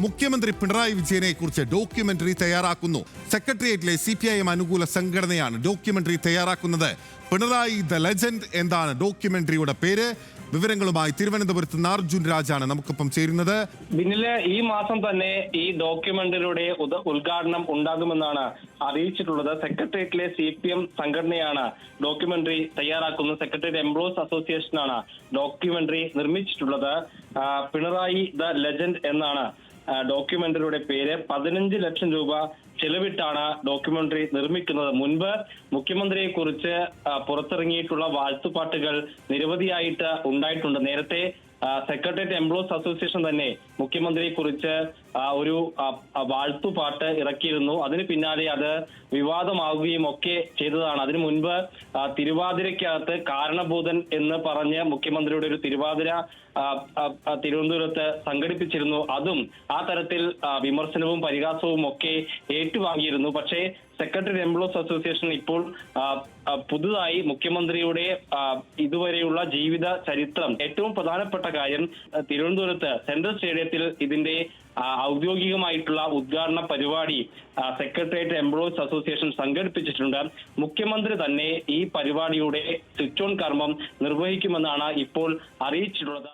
മുഖ്യമന്ത്രി പിണറായി വിജയനെ കുറിച്ച് ഡോക്യുമെന്ററി തയ്യാറാക്കുന്നു. സെക്രട്ടേറിയറ്റിലെ CPIM അനുകൂല സംഘടനയാണ് ഡോക്യുമെന്ററി തയ്യാറാക്കുന്നത്. പിണറായി ദ ലെജൻഡ് എന്താണ് ഡോക്യുമെന്ററിയുടെ പേര്? വിവരങ്ങളുമായി തിരുവനന്തപുരത്ത് നിന്ന് അർജുൻ രാജാണ് നമുക്കൊപ്പം ചേരുന്നത്. ബിന്നില് ഈ മാസം തന്നെ ഈ ഡോക്യുമെന്ററിയുടെ ഉദ്ഘാടനം ഉണ്ടാകുമെന്നാണ് അറിയിച്ചിട്ടുള്ളത്. സെക്രട്ടേറിയറ്റിലെ CPM സംഘടനയാണ് ഡോക്യുമെന്ററി തയ്യാറാക്കുന്നത്. സെക്രട്ടേറിയറ്റ് എംപ്ലോയീസ് അസോസിയേഷനാണ് ഡോക്യുമെന്ററി നിർമ്മിച്ചിട്ടുള്ളത്. പിണറായി ദ ലെജൻഡ് എന്നാണ് ഡോക്യുമെന്ററിയുടെ പേര്. 15 ലക്ഷം രൂപ ചെലവിട്ടാണ് ഡോക്യുമെന്ററി നിർമ്മിക്കുന്നത്. മുൻപ് മുഖ്യമന്ത്രിയെ കുറിച്ച് പുറത്തിറങ്ങിയിട്ടുള്ള വാഴ്ത്തുപാട്ടുകൾ നിരവധിയായിട്ട് ഉണ്ടായിട്ടുണ്ട്. നേരത്തെ സെക്രട്ടേറിയറ്റ് എംപ്ലോയീസ് അസോസിയേഷൻ തന്നെ മുഖ്യമന്ത്രിയെ കുറിച്ച് ഒരു വാഴ്ത്തുപാട്ട് ഇറക്കിയിരുന്നു. അതിന് പിന്നാലെ അത് വിവാദമാവുകയും ഒക്കെ ചെയ്തതാണ്. അതിനു മുൻപ് തിരുവാതിരയ്ക്കകത്ത് കാരണഭൂതൻ എന്ന് പറഞ്ഞ് മുഖ്യമന്ത്രിയുടെ ഒരു തിരുവാതിര തിരുവനന്തപുരത്ത് സംഘടിപ്പിച്ചിരുന്നു. അതും ആ തരത്തിൽ വിമർശനവും പരിഹാസവും ഒക്കെ ഏറ്റുവാങ്ങിയിരുന്നു. പക്ഷേ സെക്രട്ടറി എംപ്ലോയീസ് അസോസിയേഷൻ ഇപ്പോൾ പുതുതായി മുഖ്യമന്ത്രിയുടെ ഇതുവരെയുള്ള ജീവിത ചരിത്രം, ഏറ്റവും പ്രധാനപ്പെട്ട കാര്യം തിരുവനന്തപുരത്ത് സെൻട്രൽ സ്റ്റേഡിയത്തിൽ ഇതിന്റെ ഔദ്യോഗികമായിട്ടുള്ള ഉദ്ഘാടന പരിപാടി സെക്രട്ടേറിയറ്റ് എംപ്ലോയീസ് അസോസിയേഷൻ സംഘടിപ്പിച്ചിട്ടുണ്ട്. മുഖ്യമന്ത്രി തന്നെ ഈ പരിപാടിയുടെ സ്വിച്ച് ഓൺ കർമ്മം നിർവഹിക്കുമെന്നാണ് ഇപ്പോൾ അറിയിച്ചിട്ടുള്ളത്.